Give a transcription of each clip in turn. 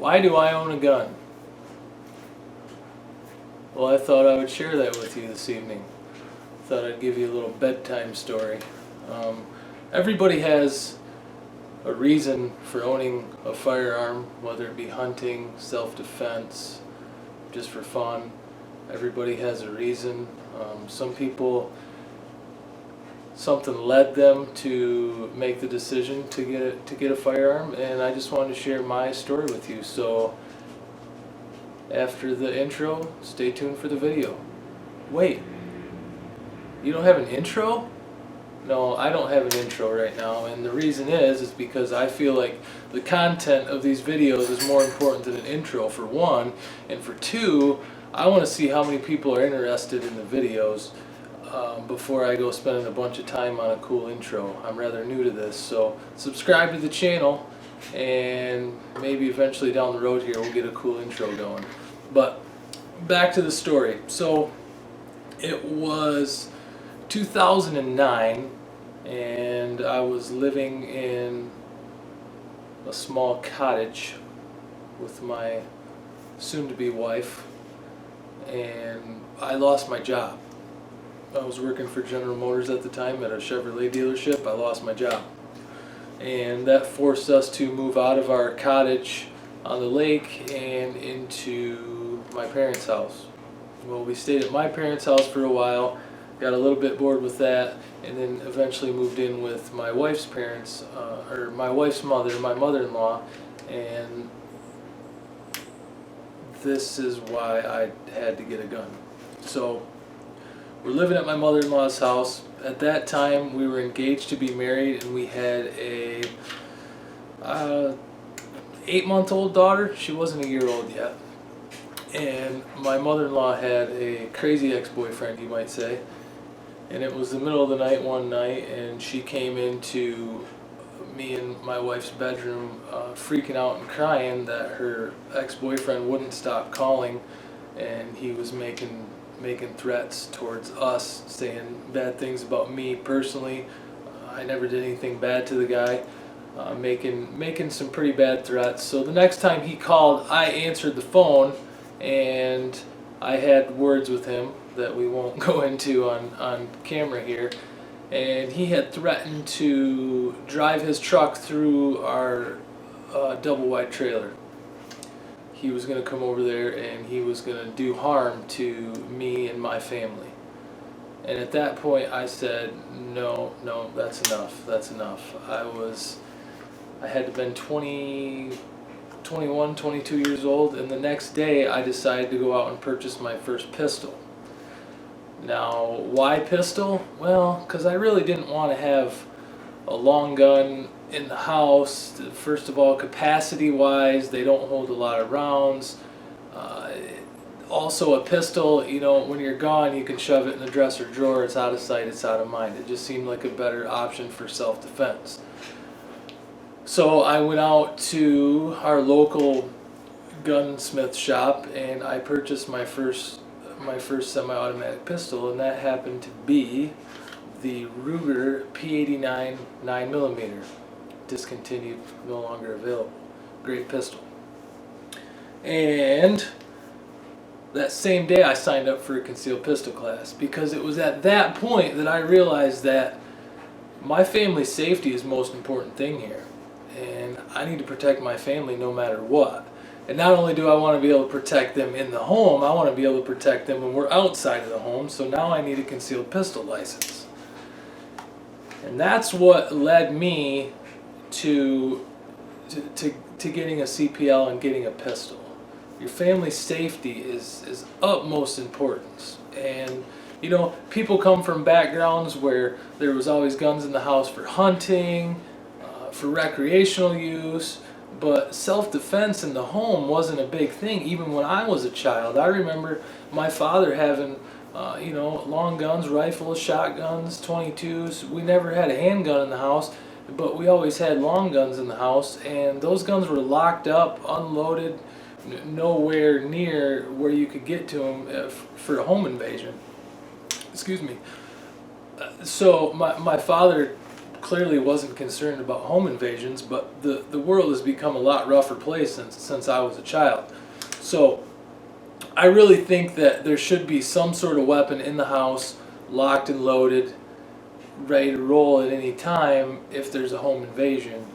Why do I own a gun? Well, I thought I would share that with you this evening. Thought I'd give you a little bedtime story. Everybody has a reason for owning a firearm, whether it be hunting, self-defense, just for fun. Everybody has a reason. Some people, something led them to make the decision to get a firearm, and I just wanted to share my story with you. So after the intro, stay tuned for the video. Wait, you don't have an intro? No, I don't have an intro right now, and the reason is because I feel like the content of these videos is more important than an intro, for one, and for two, I want to see how many people are interested in the videos before I go spending a bunch of time on a cool intro. I'm rather new to this, so subscribe to the channel, and maybe eventually down the road here we'll get a cool intro going. But back to the story. So it was 2009, and I was living in a small cottage with my soon-to-be wife, and I lost my job. I was working for General Motors at the time at a Chevrolet dealership. I lost my job, and that forced us to move out of our cottage on the lake and into my parents' house. Well, we stayed at my parents' house for a while, got a little bit bored with that, and then eventually moved in with my wife's parents, or my wife's mother, my mother-in-law, and this is why I had to get a gun. So we're living at my mother-in-law's house. At that time, we were engaged to be married, and we had a 8-month-old daughter. She wasn't a year old yet. And my mother-in-law had a crazy ex-boyfriend, you might say. And it was the middle of the night one night, and she came into me and my wife's bedroom freaking out and crying that her ex-boyfriend wouldn't stop calling, and he was making threats towards us, saying bad things about me personally. I never did anything bad to the guy, making some pretty bad threats. So the next time he called, I answered the phone, and I had words with him that we won't go into on camera here, and he had threatened to drive his truck through our double wide trailer. He was going to come over there and he was going to do harm to me and my family. And at that point I said, no, that's enough. I had to been 21, 22 years old, and the next day I decided to go out and purchase my first pistol. Now, why pistol? Well, because I really didn't want to have a long gun in the house. First of all, capacity wise, they don't hold a lot of rounds. Also, a pistol, you know, when you're gone, you can shove it in the dresser drawer. It's out of sight, it's out of mind. It just seemed like a better option for self-defense. So I went out to our local gunsmith shop, and I purchased my first semi-automatic pistol, and that happened to be the Ruger P89 9mm. Discontinued, no longer available. Great pistol. And that same day I signed up for a concealed pistol class, because it was at that point that I realized that my family's safety is the most important thing here, and I need to protect my family no matter what. And not only do I want to be able to protect them in the home, I want to be able to protect them when we're outside of the home, so now I need a concealed pistol license. And that's what led me to getting a CPL and getting a pistol. Your family's safety is utmost importance. And you know, people come from backgrounds where there was always guns in the house for hunting, for recreational use, but self-defense in the home wasn't a big thing even when I was a child. I remember my father having you know, long guns, rifles, shotguns, 22s. We never had a handgun in the house, but we always had long guns in the house, and those guns were locked up, unloaded, nowhere near where you could get to them for a home invasion. Excuse me. So my father clearly wasn't concerned about home invasions, but the world has become a lot rougher place since I was a child. So I really think that there should be some sort of weapon in the house, locked and loaded, ready to roll at any time if there's a home invasion.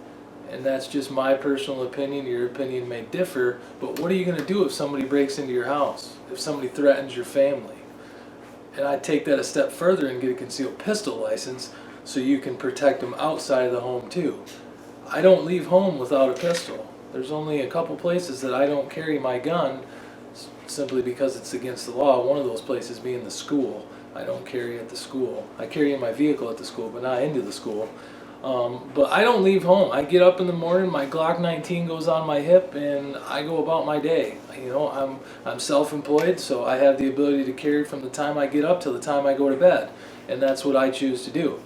And that's just my personal opinion. Your opinion may differ, but what are you going to do if somebody breaks into your house? If somebody threatens your family? And I take that a step further and get a concealed pistol license so you can protect them outside of the home too. I don't leave home without a pistol. There's only a couple places that I don't carry my gun simply because it's against the law. One of those places being the school. I don't carry at the school. I carry in my vehicle at the school, but not into the school. But I don't leave home. I get up in the morning, my Glock 19 goes on my hip, and I go about my day. You know, I'm self-employed, so I have the ability to carry from the time I get up till the time I go to bed, and that's what I choose to do.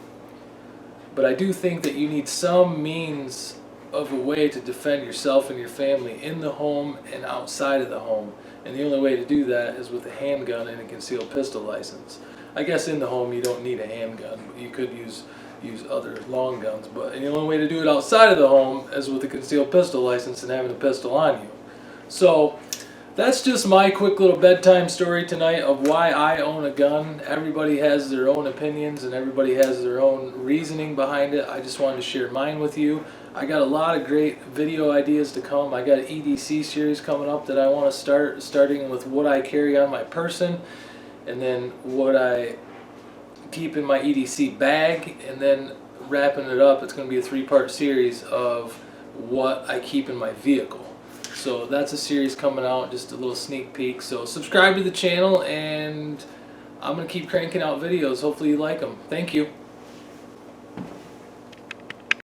But I do think that you need some means of a way to defend yourself and your family in the home and outside of the home, and the only way to do that is with a handgun and a concealed pistol license. I guess in the home you don't need a handgun. You could use other long guns, but the only way to do it outside of the home is with a concealed pistol license and having a pistol on you. So that's just my quick little bedtime story tonight of why I own a gun. Everybody has their own opinions and everybody has their own reasoning behind it. I just wanted to share mine with you. I got a lot of great video ideas to come. I got an EDC series coming up that I want to start, starting with what I carry on my person, and then what I keep in my EDC bag, and then wrapping it up. It's going to be a 3-part series of what I keep in my vehicle. So that's a series coming out, just a little sneak peek. So subscribe to the channel, and I'm going to keep cranking out videos. Hopefully you like them. Thank you.